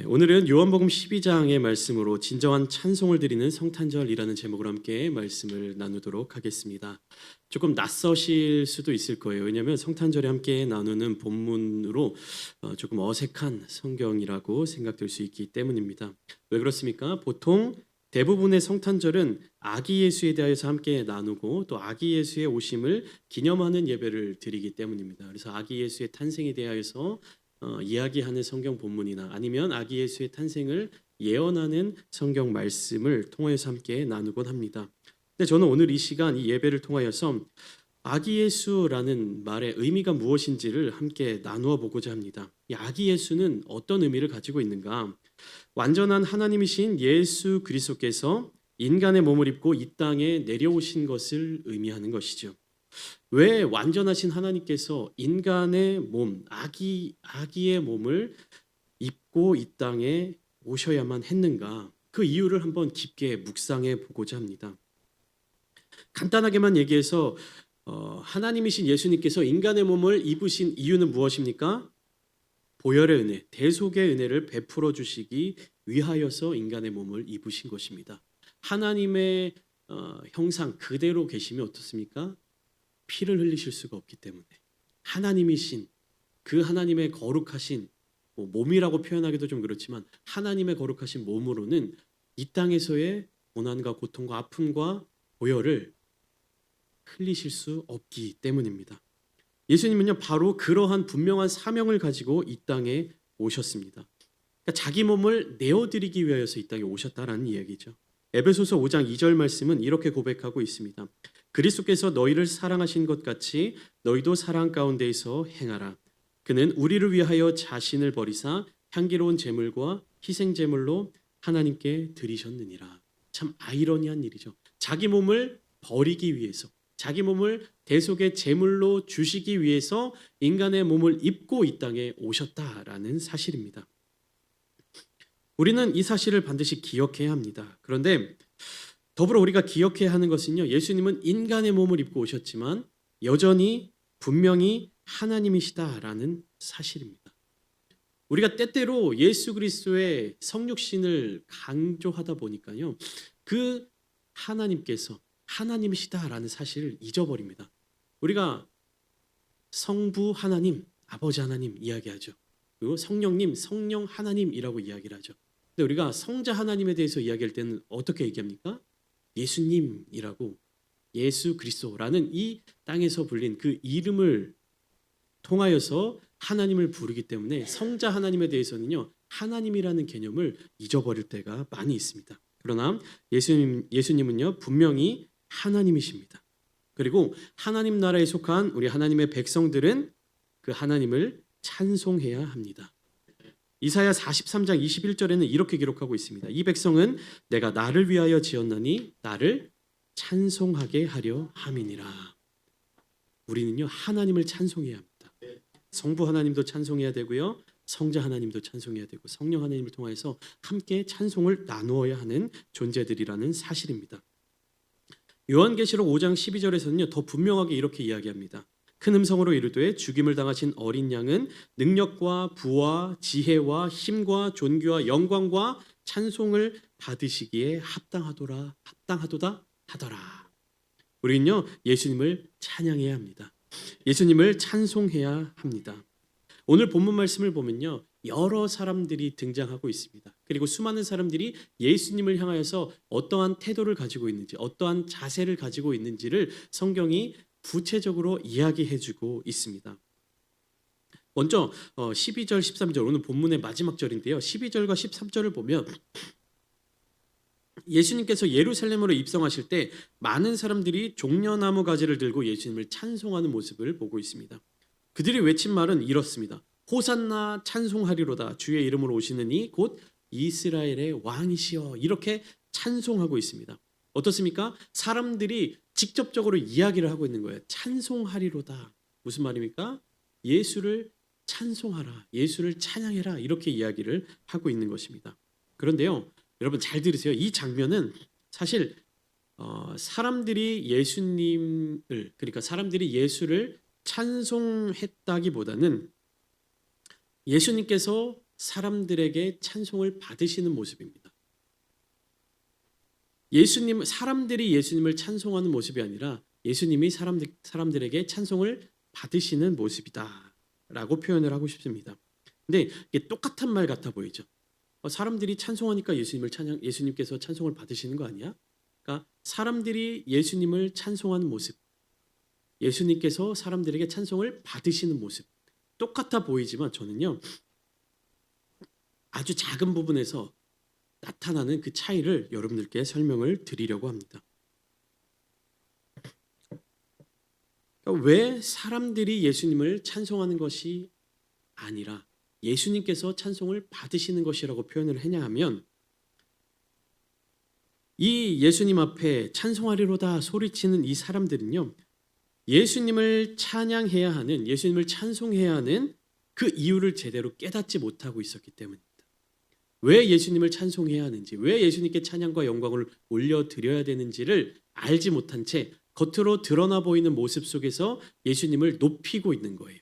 오늘은 요한복음 12장의 말씀으로 진정한 찬송을 드리는 성탄절이라는 제목으로 함께 말씀을 나누도록 하겠습니다. 조금 낯서실 수도 있을 거예요. 왜냐하면 성탄절에 함께 나누는 본문으로 조금 어색한 성경이라고 생각될 수 있기 때문입니다. 왜 그렇습니까? 보통 대부분의 성탄절은 아기 예수에 대해서 함께 나누고 또 아기 예수의 오심을 기념하는 예배를 드리기 때문입니다. 그래서 아기 예수의 탄생에 대하여서 이야기하는 성경 본문이나 아니면 아기 예수의 탄생을 예언하는 성경 말씀을 통해서 함께 나누곤 합니다. 근데 저는 오늘 이 시간 이 예배를 통하여서 아기 예수라는 말의 의미가 무엇인지를 함께 나누어 보고자 합니다. 이 아기 예수는 어떤 의미를 가지고 있는가? 완전한 하나님이신 예수 그리스도께서 인간의 몸을 입고 이 땅에 내려오신 것을 의미하는 것이죠. 왜 완전하신 하나님께서 인간의 몸, 아기의 몸을 입고 이 땅에 오셔야만 했는가? 그 이유를 한번 깊게 묵상해 보고자 합니다. 간단하게만 얘기해서 하나님이신 예수님께서 인간의 몸을 입으신 이유는 무엇입니까? 보혈의 은혜, 대속의 은혜를 베풀어 주시기 위하여서 인간의 몸을 입으신 것입니다. 하나님의 형상 그대로 계시면 어떻습니까? 피를 흘리실 수가 없기 때문에 하나님이신 그 하나님의 거룩하신 몸이라고 표현하기도 좀 그렇지만 하나님의 거룩하신 몸으로는 이 땅에서의 고난과 고통과 아픔과 보혈을 흘리실 수 없기 때문입니다. 예수님은요 바로 그러한 분명한 사명을 가지고 이 땅에 오셨습니다. 그러니까 자기 몸을 내어드리기 위하여서 이 땅에 오셨다라는 이야기죠. 에베소서 5장 2절 말씀은 이렇게 고백하고 있습니다. 그리스도께서 너희를 사랑하신 것 같이 너희도 사랑 가운데에서 행하라. 그는 우리를 위하여 자신을 버리사 향기로운 제물과 희생 제물로 하나님께 드리셨느니라. 참 아이러니한 일이죠. 자기 몸을 버리기 위해서, 자기 몸을 대속의 제물로 주시기 위해서 인간의 몸을 입고 이 땅에 오셨다라는 사실입니다. 우리는 이 사실을 반드시 기억해야 합니다. 그런데 더불어 우리가 기억해야 하는 것은요. 예수님은 인간의 몸을 입고 오셨지만 여전히 분명히 하나님이시다라는 사실입니다. 우리가 때때로 예수 그리스도의 성육신을 강조하다 보니까요. 그 하나님께서 하나님이시다라는 사실을 잊어버립니다. 우리가 성부 하나님, 아버지 하나님 이야기하죠. 그리고 성령님, 성령 하나님이라고 이야기를 하죠. 근데 우리가 성자 하나님에 대해서 이야기할 때는 어떻게 얘기합니까? 예수님이라고 예수 그리스도라는 이 땅에서 불린 그 이름을 통하여서 하나님을 부르기 때문에 성자 하나님에 대해서는요 하나님이라는 개념을 잊어버릴 때가 많이 있습니다. 그러나 예수님은요 분명히 하나님이십니다. 그리고 하나님 나라에 속한 우리 하나님의 백성들은 그 하나님을 찬송해야 합니다. 이사야 43장 21절에는 이렇게 기록하고 있습니다. 이 백성은 내가 나를 위하여 지었나니 나를 찬송하게 하려 함이니라. 우리는요 하나님을 찬송해야 합니다. 성부 하나님도 찬송해야 되고요. 성자 하나님도 찬송해야 되고 성령 하나님을 통해서 함께 찬송을 나누어야 하는 존재들이라는 사실입니다. 요한계시록 5장 12절에서는요 더 분명하게 이렇게 이야기합니다. 큰 음성으로 이르되 죽임을 당하신 어린 양은 능력과 부와 지혜와 힘과 존귀와 영광과 찬송을 받으시기에 합당하도다 하더라. 우리는요 예수님을 찬양해야 합니다. 예수님을 찬송해야 합니다. 오늘 본문 말씀을 보면요 여러 사람들이 등장하고 있습니다. 그리고 수많은 사람들이 예수님을 향하여서 어떠한 태도를 가지고 있는지, 어떠한 자세를 가지고 있는지를 성경이 구체적으로 이야기해주고 있습니다. 먼저 12절, 13절 오늘 본문의 마지막 절인데요. 12절과 13절을 보면 예수님께서 예루살렘으로 입성하실 때 많은 사람들이 종려나무 가지를 들고 예수님을 찬송하는 모습을 보고 있습니다. 그들이 외친 말은 이렇습니다. 호산나 찬송하리로다 주의 이름으로 오시는 이 곧 이스라엘의 왕이시여 이렇게 찬송하고 있습니다. 어떻습니까? 사람들이 직접적으로 이야기를 하고 있는 거예요. 찬송하리로다. 무슨 말입니까? 예수를 찬송하라. 예수를 찬양해라. 이렇게 이야기를 하고 있는 것입니다. 그런데요. 여러분 잘 들으세요. 이 장면은 사실 사람들이 예수님을 그러니까 사람들이 예수를 찬송했다기보다는 예수님께서 사람들에게 찬송을 받으시는 모습입니다. 사람들이 예수님을 찬송하는 모습이 아니라 예수님이 사람들에게 찬송을 받으시는 모습이다라고 표현을 하고 싶습니다. 근데 이게 똑같은 말 같아 보이죠. 사람들이 찬송하니까 예수님께서 찬송을 받으시는 거 아니야? 그러니까 사람들이 예수님을 찬송하는 모습, 예수님께서 사람들에게 찬송을 받으시는 모습, 똑같아 보이지만 저는요, 아주 작은 부분에서 나타나는 그 차이를 여러분들께 설명을 드리려고 합니다. 그러니까 왜 사람들이 예수님을 찬송하는 것이 아니라 예수님께서 찬송을 받으시는 것이라고 표현을 했냐 하면, 이 예수님 앞에 찬송하리로다 소리치는 이 사람들은요, 예수님을 찬양해야 하는, 예수님을 찬송해야 하는 그 이유를 제대로 깨닫지 못하고 있었기 때문입니다. 왜 예수님을 찬송해야 하는지, 왜 예수님께 찬양과 영광을 올려드려야 되는지를 알지 못한 채 겉으로 드러나 보이는 모습 속에서 예수님을 높이고 있는 거예요.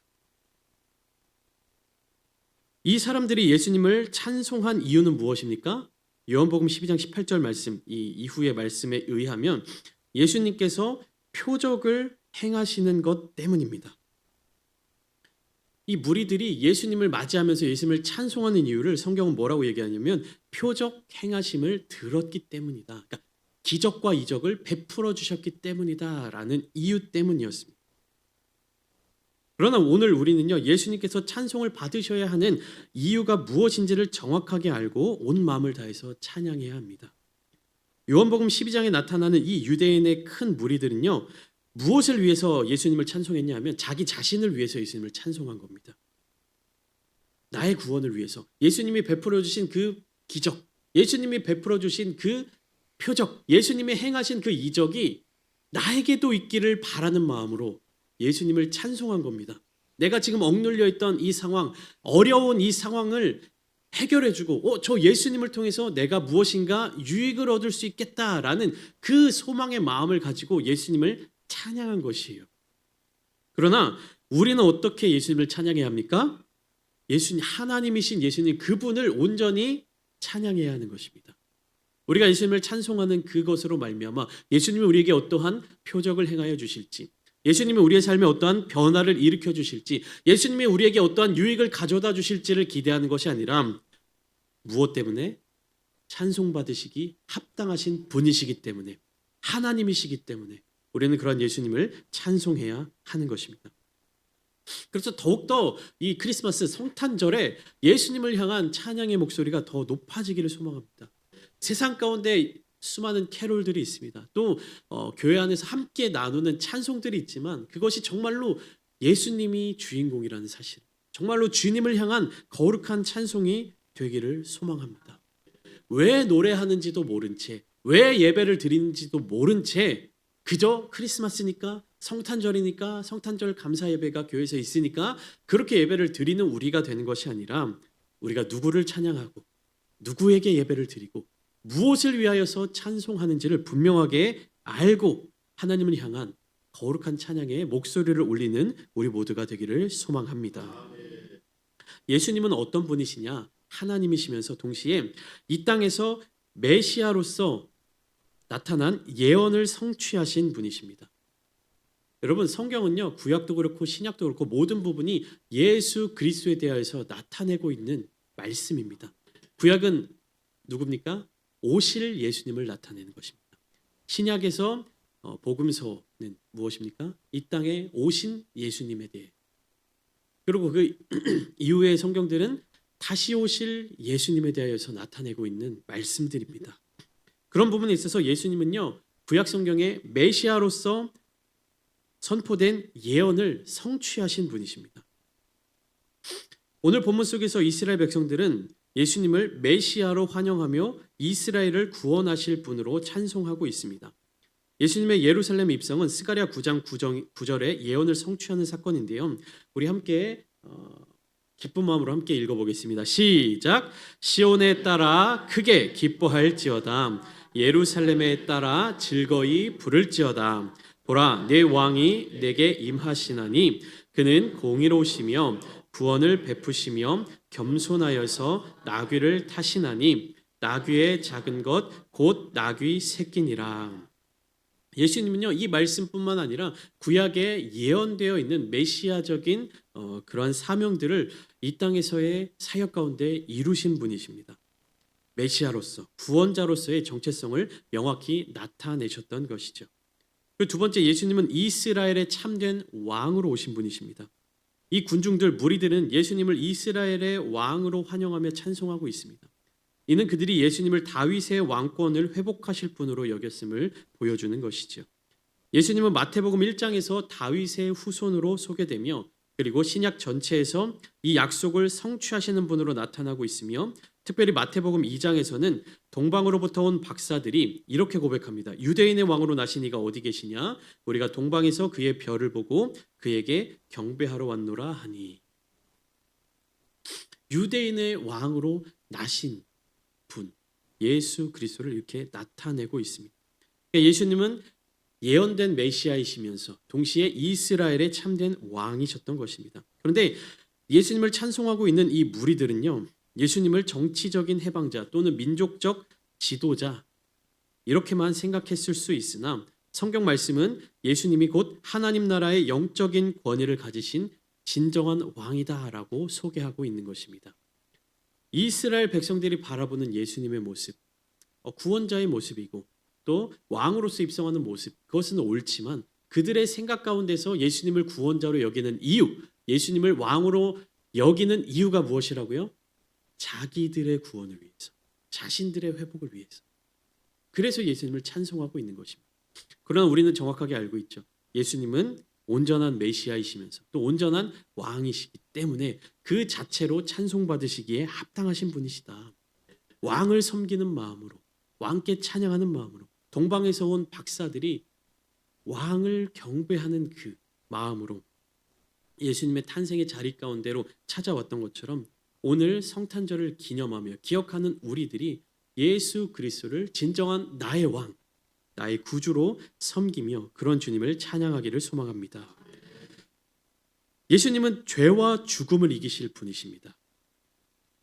이 사람들이 예수님을 찬송한 이유는 무엇입니까? 요한복음 12장 18절 말씀, 이 이후의 말씀에 의하면 예수님께서 표적을 행하시는 것 때문입니다. 이 무리들이 예수님을 맞이하면서 예수님을 찬송하는 이유를 성경은 뭐라고 얘기하냐면 표적 행하심을 들었기 때문이다. 그러니까 기적과 이적을 베풀어 주셨기 때문이다라는 이유 때문이었습니다. 그러나 오늘 우리는요, 예수님께서 찬송을 받으셔야 하는 이유가 무엇인지를 정확하게 알고 온 마음을 다해서 찬양해야 합니다. 요한복음 12장에 나타나는 이 유대인의 큰 무리들은요, 무엇을 위해서 예수님을 찬송했냐 하면 자기 자신을 위해서 예수님을 찬송한 겁니다. 나의 구원을 위해서, 예수님이 베풀어 주신 그 기적, 예수님이 베풀어 주신 그 표적, 예수님이 행하신 그 이적이 나에게도 있기를 바라는 마음으로 예수님을 찬송한 겁니다. 내가 지금 억눌려 있던 이 상황, 어려운 이 상황을 해결해주고 저 예수님을 통해서 내가 무엇인가 유익을 얻을 수 있겠다라는 그 소망의 마음을 가지고 예수님을 찬양한 것이에요. 그러나 우리는 어떻게 예수님을 찬양해야 합니까? 예수님, 하나님이신 예수님, 그분을 온전히 찬양해야 하는 것입니다. 우리가 예수님을 찬송하는 그것으로 말미암아 예수님이 우리에게 어떠한 표적을 행하여 주실지, 예수님이 우리의 삶에 어떠한 변화를 일으켜 주실지, 예수님이 우리에게 어떠한 유익을 가져다 주실지를 기대하는 것이 아니라 무엇 때문에? 찬송받으시기 합당하신 분이시기 때문에, 하나님이시기 때문에 우리는 그런 예수님을 찬송해야 하는 것입니다. 그래서 더욱더 이 크리스마스 성탄절에 예수님을 향한 찬양의 목소리가 더 높아지기를 소망합니다. 세상 가운데 수많은 캐롤들이 있습니다. 또 교회 안에서 함께 나누는 찬송들이 있지만 그것이 정말로 예수님이 주인공이라는 사실, 정말로 주님을 향한 거룩한 찬송이 되기를 소망합니다. 왜 노래하는지도 모른 채, 왜 예배를 드리는지도 모른 채 그저 크리스마스니까, 성탄절이니까, 성탄절 감사 예배가 교회에서 있으니까 그렇게 예배를 드리는 우리가 되는 것이 아니라, 우리가 누구를 찬양하고 누구에게 예배를 드리고 무엇을 위하여서 찬송하는지를 분명하게 알고 하나님을 향한 거룩한 찬양의 목소리를 올리는 우리 모두가 되기를 소망합니다. 예수님은 어떤 분이시냐? 하나님이시면서 동시에 이 땅에서 메시아로서 나타난 예언을 성취하신 분이십니다. 여러분, 성경은요, 구약도 그렇고 신약도 그렇고 모든 부분이 예수 그리스도에 대하여서 나타내고 있는 말씀입니다. 구약은 누굽니까? 오실 예수님을 나타내는 것입니다. 신약에서 복음서는 무엇입니까? 이 땅에 오신 예수님에 대해, 그리고 그 이후의 성경들은 다시 오실 예수님에 대하여서 나타내고 있는 말씀들입니다. 그런 부분에 있어서 예수님은요, 구약 성경의 메시아로서 선포된 예언을 성취하신 분이십니다. 오늘 본문 속에서 이스라엘 백성들은 예수님을 메시아로 환영하며 이스라엘을 구원하실 분으로 찬송하고 있습니다. 예수님의 예루살렘 입성은 스가랴 9장 9절의 예언을 성취하는 사건인데요. 우리 함께 기쁜 마음으로 함께 읽어보겠습니다. 시작. 시온에 따라 크게 기뻐할지어다. 예루살렘에 따라 즐거이 부를지어다. 보라, 내 왕이 내게 임하시나니 그는 공의로우시며 구원을 베푸시며 겸손하여서 나귀를 타시나니 나귀의 작은 것 곧 나귀 새끼니라. 예수님은요, 이 말씀뿐만 아니라 구약에 예언되어 있는 메시아적인 그러한 사명들을 이 땅에서의 사역 가운데 이루신 분이십니다. 메시아로서, 구원자로서의 정체성을 명확히 나타내셨던 것이죠. 그 두 번째, 예수님은 이스라엘의 참된 왕으로 오신 분이십니다. 이 군중들, 무리들은 예수님을 이스라엘의 왕으로 환영하며 찬송하고 있습니다. 이는 그들이 예수님을 다윗의 왕권을 회복하실 분으로 여겼음을 보여주는 것이죠. 예수님은 마태복음 1장에서 다윗의 후손으로 소개되며 그리고 신약 전체에서 이 약속을 성취하시는 분으로 나타나고 있으며 특별히 마태복음 2장에서는 동방으로부터 온 박사들이 이렇게 고백합니다. 유대인의 왕으로 나신 이가 어디 계시냐? 우리가 동방에서 그의 별을 보고 그에게 경배하러 왔노라 하니. 유대인의 왕으로 나신 분, 예수 그리스도를 이렇게 나타내고 있습니다. 예수님은 예언된 메시아이시면서 동시에 이스라엘의 참된 왕이셨던 것입니다. 그런데 예수님을 찬송하고 있는 이 무리들은요, 예수님을 정치적인 해방자 또는 민족적 지도자 이렇게만 생각했을 수 있으나 성경 말씀은 예수님이 곧 하나님 나라의 영적인 권위를 가지신 진정한 왕이다라고 소개하고 있는 것입니다. 이스라엘 백성들이 바라보는 예수님의 모습, 구원자의 모습이고 또 왕으로서 입성하는 모습, 그것은 옳지만 그들의 생각 가운데서 예수님을 구원자로 여기는 이유, 예수님을 왕으로 여기는 이유가 무엇이라고요? 자기들의 구원을 위해서, 자신들의 회복을 위해서. 그래서 예수님을 찬송하고 있는 것입니다. 그러나 우리는 정확하게 알고 있죠. 예수님은 온전한 메시아이시면서 또 온전한 왕이시기 때문에 그 자체로 찬송받으시기에 합당하신 분이시다. 왕을 섬기는 마음으로, 왕께 찬양하는 마음으로, 동방에서 온 박사들이 왕을 경배하는 그 마음으로 예수님의 탄생의 자리 가운데로 찾아왔던 것처럼 오늘 성탄절을 기념하며 기억하는 우리들이 예수 그리스도를 진정한 나의 왕, 나의 구주로 섬기며 그런 주님을 찬양하기를 소망합니다. 예수님은 죄와 죽음을 이기실 분이십니다.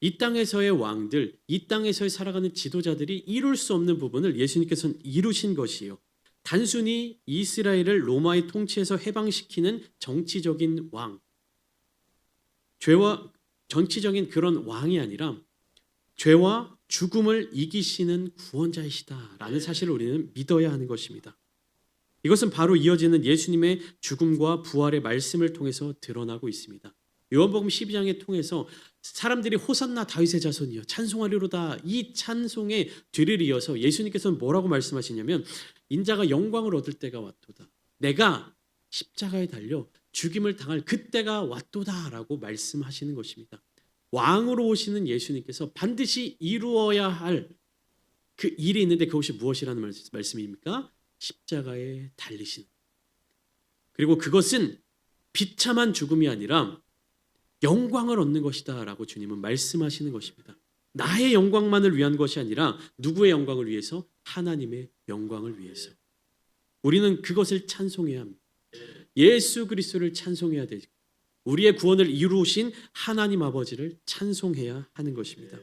이 땅에서의 왕들, 이 땅에서 살아가는 지도자들이 이룰 수 없는 부분을 예수님께서는 이루신 것이에요. 단순히 이스라엘을 로마의 통치에서 해방시키는 정치적인 왕, 죄와 정치적인 그런 왕이 아니라 죄와 죽음을 이기시는 구원자이시다라는 사실을 우리는 믿어야 하는 것입니다. 이것은 바로 이어지는 예수님의 죽음과 부활의 말씀을 통해서 드러나고 있습니다. 요한복음 12장에 통해서 사람들이 호산나 다윗의 자손이여 찬송하리로다, 이 찬송의 뒤를 이어서 예수님께서는 뭐라고 말씀하시냐면 인자가 영광을 얻을 때가 왔도다, 내가 십자가에 달려 죽임을 당할 그때가 왔도다라고 말씀하시는 것입니다. 왕으로 오시는 예수님께서 반드시 이루어야 할 그 일이 있는데 그것이 무엇이라는 말씀입니까? 십자가에 달리신. 그리고 그것은 비참한 죽음이 아니라 영광을 얻는 것이다 라고 주님은 말씀하시는 것입니다. 나의 영광만을 위한 것이 아니라 누구의 영광을 위해서? 하나님의 영광을 위해서. 우리는 그것을 찬송해야 합니다. 예수 그리스도를 찬송해야 되고 우리의 구원을 이루신 하나님 아버지를 찬송해야 하는 것입니다.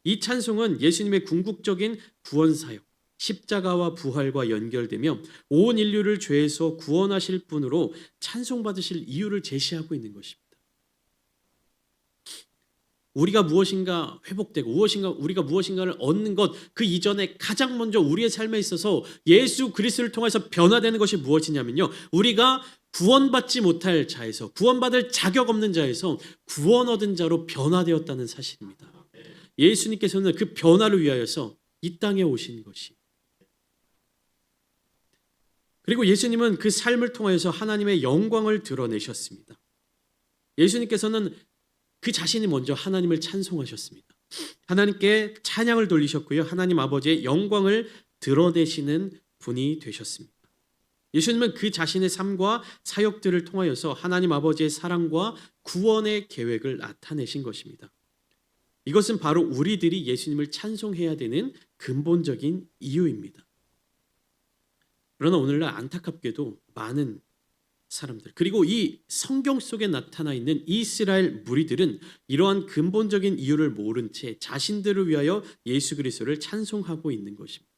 이 찬송은 예수님의 궁극적인 구원 사역, 십자가와 부활과 연결되며 온 인류를 죄에서 구원하실 분으로 찬송받으실 이유를 제시하고 있는 것입니다. 우리가 무엇인가 회복되고 우리가 무엇인가를 얻는 것, 그 이전에 가장 먼저 우리의 삶에 있어서 예수 그리스도를 통해서 변화되는 것이 무엇이냐면요, 우리가 구원받지 못할 자에서, 구원받을 자격 없는 자에서 구원 얻은 자로 변화되었다는 사실입니다. 예수님께서는 그 변화를 위하여서 이 땅에 오신 것이, 그리고 예수님은 그 삶을 통해서 하나님의 영광을 드러내셨습니다. 예수님께서는 그 자신이 먼저 하나님을 찬송하셨습니다. 하나님께 찬양을 돌리셨고요, 하나님 아버지의 영광을 드러내시는 분이 되셨습니다. 예수님은 그 자신의 삶과 사역들을 통하여서 하나님 아버지의 사랑과 구원의 계획을 나타내신 것입니다. 이것은 바로 우리들이 예수님을 찬송해야 되는 근본적인 이유입니다. 그러나 오늘날 안타깝게도 많은 사람들, 그리고 이 성경 속에 나타나 있는 이스라엘 무리들은 이러한 근본적인 이유를 모른 채 자신들을 위하여 예수 그리스도를 찬송하고 있는 것입니다.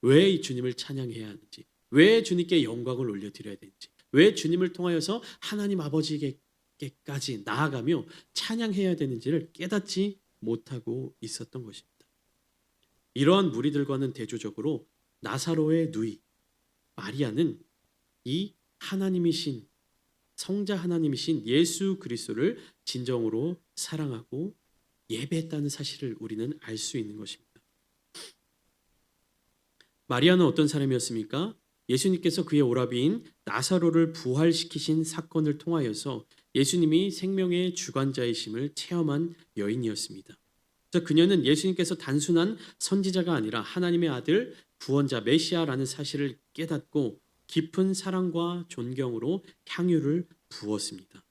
왜 이 주님을 찬양해야 하는지, 왜 주님께 영광을 올려드려야 되는지, 왜 주님을 통하여서 하나님 아버지께까지 나아가며 찬양해야 되는지를 깨닫지 못하고 있었던 것입니다. 이러한 무리들과는 대조적으로 나사로의 누이 마리아는 이 하나님이신 성자 하나님이신 예수 그리스도를 진정으로 사랑하고 예배했다는 사실을 우리는 알 수 있는 것입니다. 마리아는 어떤 사람이었습니까? 예수님께서 그의 오라비인 나사로를 부활시키신 사건을 통하여서 예수님이 생명의 주관자이심을 체험한 여인이었습니다. 그래서 그녀는 예수님께서 단순한 선지자가 아니라 하나님의 아들, 구원자, 메시아라는 사실을 깨닫고 깊은 사랑과 존경으로 향유를 부었습니다.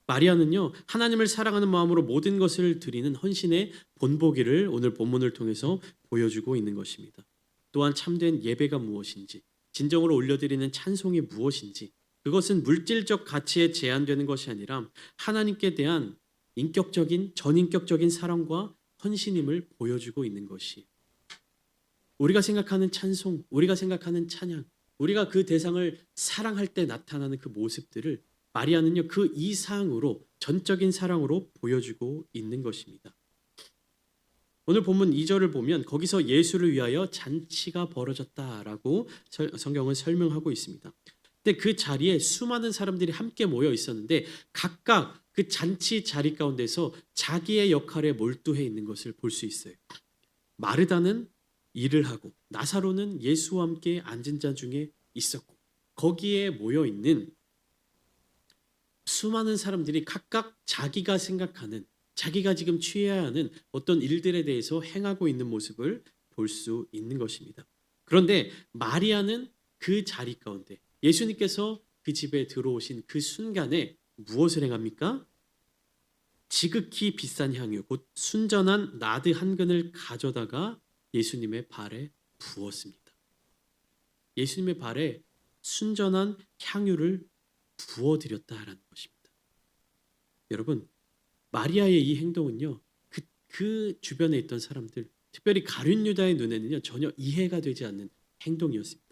마리아는요, 하나님을 사랑하는 마음으로 모든 것을 드리는 헌신의 본보기를 오늘 본문을 통해서 보여주고 있는 것입니다. 또한 참된 예배가 무엇인지, 진정으로 올려드리는 찬송이 무엇인지, 그것은 물질적 가치에 제한되는 것이 아니라 하나님께 대한 인격적인, 전인격적인 사랑과 헌신임을 보여주고 있는 것이, 우리가 생각하는 찬송, 우리가 생각하는 찬양, 우리가 그 대상을 사랑할 때 나타나는 그 모습들을 마리아는요, 그 이상으로 전적인 사랑으로 보여주고 있는 것입니다. 오늘 본문 2절을 보면 거기서 예수를 위하여 잔치가 벌어졌다라고 성경은 설명하고 있습니다. 근데 그 자리에 수많은 사람들이 함께 모여 있었는데 각각 그 잔치 자리 가운데서 자기의 역할에 몰두해 있는 것을 볼 수 있어요. 마르다는 일을 하고 나사로는 예수와 함께 앉은 자 중에 있었고, 거기에 모여 있는 수많은 사람들이 각각 자기가 생각하는, 자기가 지금 취해야 하는 어떤 일들에 대해서 행하고 있는 모습을 볼 수 있는 것입니다. 그런데 마리아는 그 자리 가운데 예수님께서 그 집에 들어오신 그 순간에 무엇을 행합니까? 지극히 비싼 향유, 곧 순전한 나드 한 근을 가져다가 예수님의 발에 부었습니다. 예수님의 발에 순전한 향유를 부어드렸다라는 것입니다. 여러분, 마리아의 이 행동은요, 그 주변에 있던 사람들, 특별히 가룟 유다의 눈에는요 전혀 이해가 되지 않는 행동이었습니다.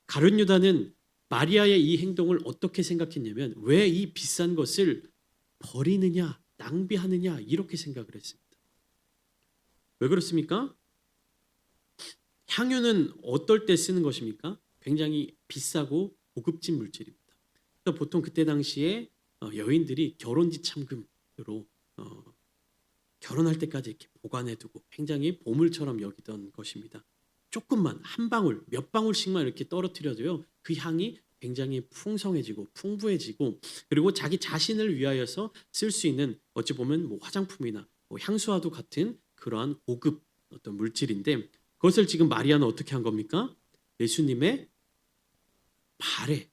가룟 유다는 마리아의 이 행동을 어떻게 생각했냐면, 왜 이 비싼 것을 버리느냐, 낭비하느냐, 이렇게 생각을 했습니다. 왜 그렇습니까? 향유는 어떨 때 쓰는 것입니까? 굉장히 비싸고 고급진 물질입니다. 그래서 보통 그때 당시에 여인들이 결혼지 참금으로 결혼할 때까지 이렇게 보관해두고 굉장히 보물처럼 여기던 것입니다. 조금만, 한 방울, 몇 방울씩만 이렇게 떨어뜨려도요, 그 향이 굉장히 풍성해지고 풍부해지고, 그리고 자기 자신을 위하여서 쓸 수 있는, 어찌 보면 뭐 화장품이나 뭐 향수와도 같은 그러한 고급 어떤 물질인데, 그것을 지금 마리아는 어떻게 한 겁니까? 예수님의 발에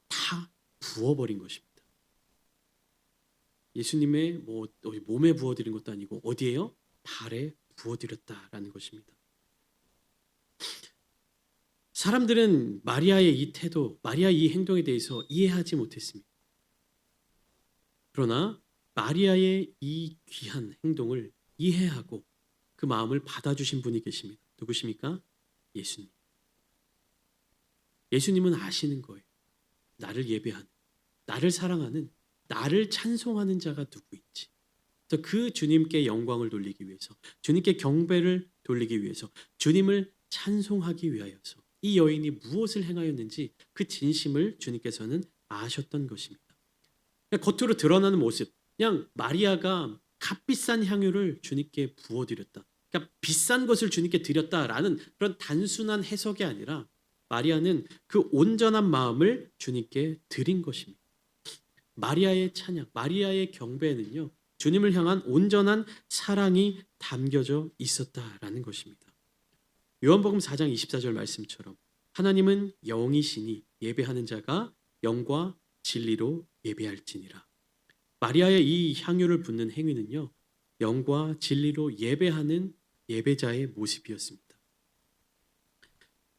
다 부어버린 것입니다. 예수님의 뭐 몸에 부어드린 것도 아니고 어디에요? 발에 부어드렸다라는 것입니다. 사람들은 마리아의 이 태도, 마리아의 이 행동에 대해서 이해하지 못했습니다. 그러나 마리아의 이 귀한 행동을 이해하고 그 마음을 받아주신 분이 계십니다. 누구십니까? 예수님. 예수님은 아시는 거예요. 나를 예배하는, 나를 사랑하는, 나를 찬송하는 자가 누구인지. 그래서 그 주님께 영광을 돌리기 위해서, 주님께 경배를 돌리기 위해서, 주님을 찬송하기 위하여서 이 여인이 무엇을 행하였는지 그 진심을 주님께서는 아셨던 것입니다. 겉으로 드러나는 모습, 그냥 마리아가 값비싼 향유를 주님께 부어드렸다, 그러니까 비싼 것을 주님께 드렸다라는 그런 단순한 해석이 아니라 마리아는 그 온전한 마음을 주님께 드린 것입니다. 마리아의 찬양, 마리아의 경배에는요, 주님을 향한 온전한 사랑이 담겨져 있었다라는 것입니다. 요한복음 4장 24절 말씀처럼 하나님은 영이시니 예배하는 자가 영과 진리로 예배할지니라. 마리아의 이 향유를 붓는 행위는요, 영과 진리로 예배하는 예배자의 모습이었습니다.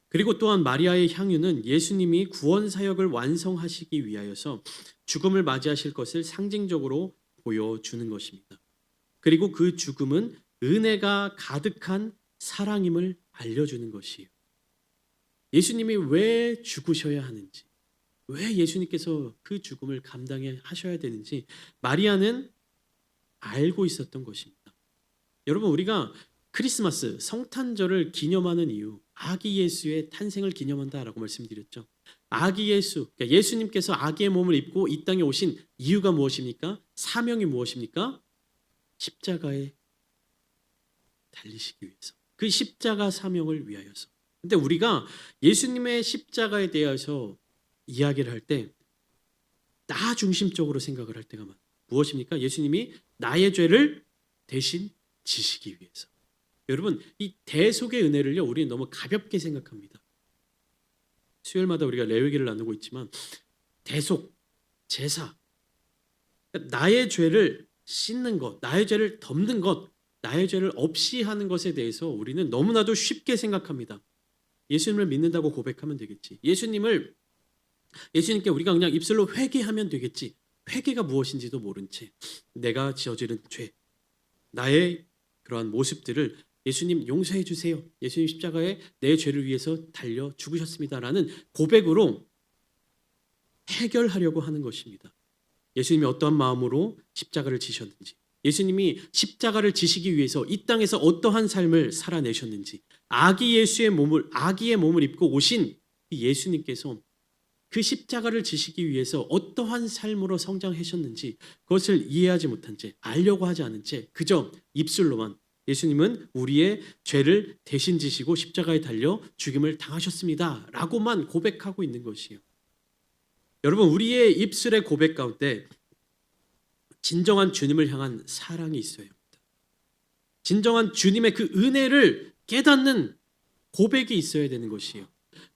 그리고 또한 마리아의 향유는 예수님이 구원 사역을 완성하시기 위하여서 죽음을 맞이하실 것을 상징적으로 보여주는 것입니다. 그리고 그 죽음은 은혜가 가득한 사랑임을 알려주는 것이에요. 예수님이 왜 죽으셔야 하는지, 왜 예수님께서 그 죽음을 감당하셔야 되는지 마리아는 알고 있었던 것입니다. 여러분, 우리가 크리스마스 성탄절을 기념하는 이유, 아기 예수의 탄생을 기념한다라고 말씀드렸죠. 아기 예수, 그러니까 예수님께서 아기의 몸을 입고 이 땅에 오신 이유가 무엇입니까? 사명이 무엇입니까? 십자가에 달리시기 위해서. 그 십자가 사명을 위하여서. 근데 우리가 예수님의 십자가에 대해서 이야기를 할 때 나 중심적으로 생각을 할 때가 많아요. 무엇입니까? 예수님이 나의 죄를 대신 지시기 위해서. 여러분, 이 대속의 은혜를요, 우리는 너무 가볍게 생각합니다. 수요일마다 우리가 레위기를 나누고 있지만 대속, 제사, 나의 죄를 씻는 것, 나의 죄를 덮는 것, 나의 죄를 없이 하는 것에 대해서 우리는 너무나도 쉽게 생각합니다. 예수님을 믿는다고 고백하면 되겠지. 예수님께 우리가 그냥 입술로 회개하면 되겠지. 회개가 무엇인지도 모른 채 내가 저지른 죄, 나의 그러한 모습들을 예수님 용서해 주세요. 예수님 십자가에 내 죄를 위해서 달려 죽으셨습니다라는 고백으로 해결하려고 하는 것입니다. 예수님이 어떠한 마음으로 십자가를 지셨는지, 예수님이 십자가를 지시기 위해서 이 땅에서 어떠한 삶을 살아내셨는지, 아기의 몸을 입고 오신 예수님께서 그 십자가를 지시기 위해서 어떠한 삶으로 성장하셨는지 그것을 이해하지 못한 채, 알려고 하지 않은 채 그저 입술로만 예수님은 우리의 죄를 대신 지시고 십자가에 달려 죽임을 당하셨습니다 라고만 고백하고 있는 것이에요. 여러분, 우리의 입술의 고백 가운데 진정한 주님을 향한 사랑이 있어야 합니다. 진정한 주님의 그 은혜를 깨닫는 고백이 있어야 되는 것이에요.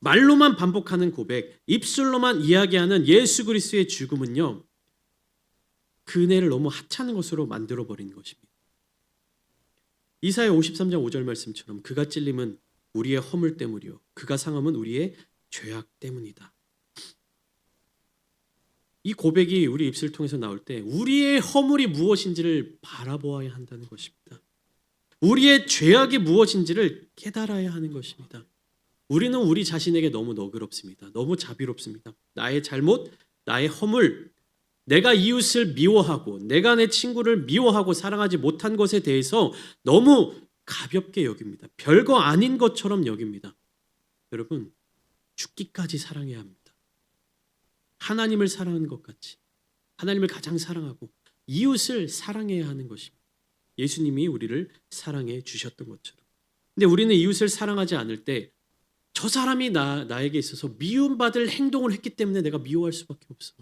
말로만 반복하는 고백, 입술로만 이야기하는 예수 그리스도의 죽음은요, 그 은혜를 너무 하찮은 것으로 만들어버리는 것입니다. 이사야 53장 5절 말씀처럼 그가 찔림은 우리의 허물 때문이요 그가 상함은 우리의 죄악 때문이다. 이 고백이 우리 입술을 통해서 나올 때 우리의 허물이 무엇인지를 바라보아야 한다는 것입니다. 우리의 죄악이 무엇인지를 깨달아야 하는 것입니다. 우리는 우리 자신에게 너무 너그럽습니다. 너무 자비롭습니다. 나의 잘못, 나의 허물, 내가 이웃을 미워하고 내가 내 친구를 미워하고 사랑하지 못한 것에 대해서 너무 가볍게 여깁니다. 별거 아닌 것처럼 여깁니다. 여러분, 죽기까지 사랑해야 합니다. 하나님을 사랑하는 것 같이 하나님을 가장 사랑하고 이웃을 사랑해야 하는 것입니다. 예수님이 우리를 사랑해 주셨던 것처럼. 근데 우리는 이웃을 사랑하지 않을 때 저 사람이 나에게 있어서 미움받을 행동을 했기 때문에 내가 미워할 수밖에 없어.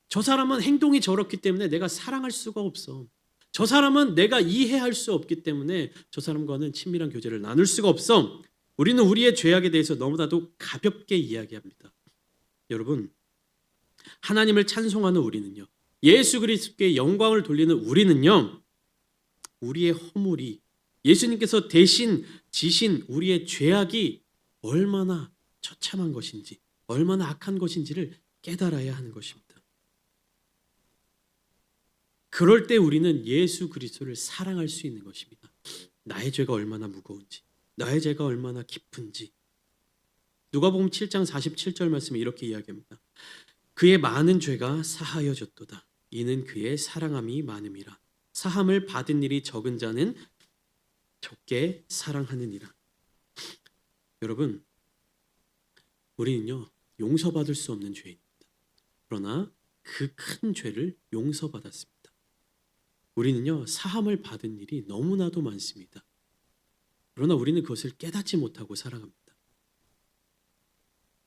저 사람은 행동이 저렇기 때문에 내가 사랑할 수가 없어. 저 사람은 내가 이해할 수 없기 때문에 저 사람과는 친밀한 교제를 나눌 수가 없어. 우리는 우리의 죄악에 대해서 너무나도 가볍게 이야기합니다. 여러분, 하나님을 찬송하는 우리는요, 예수 그리스도께 영광을 돌리는 우리는요, 우리의 허물이 예수님께서 대신 지신 우리의 죄악이 얼마나 처참한 것인지, 얼마나 악한 것인지를 깨달아야 하는 것입니다. 그럴 때 우리는 예수 그리스도를 사랑할 수 있는 것입니다. 나의 죄가 얼마나 무거운지, 나의 죄가 얼마나 깊은지. 누가복음 7장 47절 말씀에 이렇게 이야기합니다. 그의 많은 죄가 사하여졌도다. 이는 그의 사랑함이 많음이라. 사함을 받은 일이 적은 자는 적게 사랑하느니라. 여러분, 우리는요, 용서받을 수 없는 죄입니다. 그러나 그 큰 죄를 용서받았습니다. 우리는요, 사함을 받은 일이 너무나도 많습니다. 그러나 우리는 그것을 깨닫지 못하고 살아갑니다.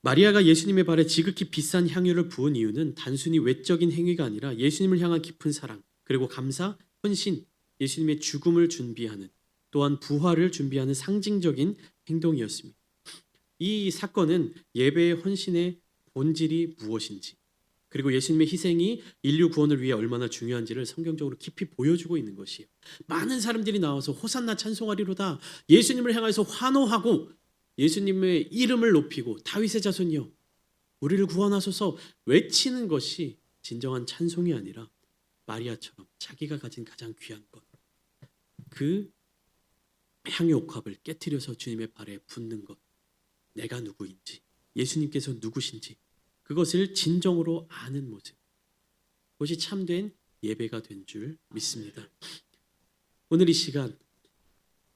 마리아가 예수님의 발에 지극히 비싼 향유를 부은 이유는 단순히 외적인 행위가 아니라 예수님을 향한 깊은 사랑, 그리고 감사, 헌신, 예수님의 죽음을 준비하는, 또한 부활을 준비하는 상징적인 행동이었습니다. 이 사건은 예배의 헌신의 본질이 무엇인지, 그리고 예수님의 희생이 인류 구원을 위해 얼마나 중요한지를 성경적으로 깊이 보여주고 있는 것이에요. 많은 사람들이 나와서 호산나 찬송하리로다, 예수님을 향해서 환호하고 예수님의 이름을 높이고 다윗의 자손이여 우리를 구원하소서 외치는 것이 진정한 찬송이 아니라 마리아처럼 자기가 가진 가장 귀한 것, 그 향유 옥합을 깨트려서 주님의 발에 붓는 것, 내가 누구인지, 예수님께서 누구신지 그것을 진정으로 아는 모습, 그것이 참된 예배가 된 줄 믿습니다. 오늘 이 시간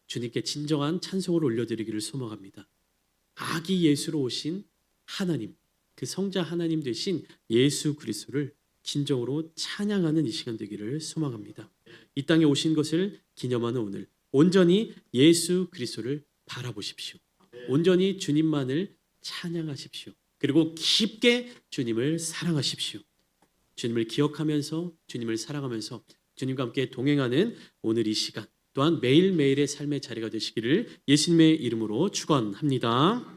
주님께 진정한 찬송을 올려드리기를 소망합니다. 아기 예수로 오신 하나님, 그 성자 하나님 되신 예수 그리스도를 진정으로 찬양하는 이 시간 되기를 소망합니다. 이 땅에 오신 것을 기념하는 오늘 온전히 예수 그리스도를 바라보십시오. 온전히 주님만을 찬양하십시오. 그리고 깊게 주님을 사랑하십시오. 주님을 기억하면서 주님을 사랑하면서 주님과 함께 동행하는 오늘 이 시간 또한 매일매일의 삶의 자리가 되시기를 예수님의 이름으로 축원합니다.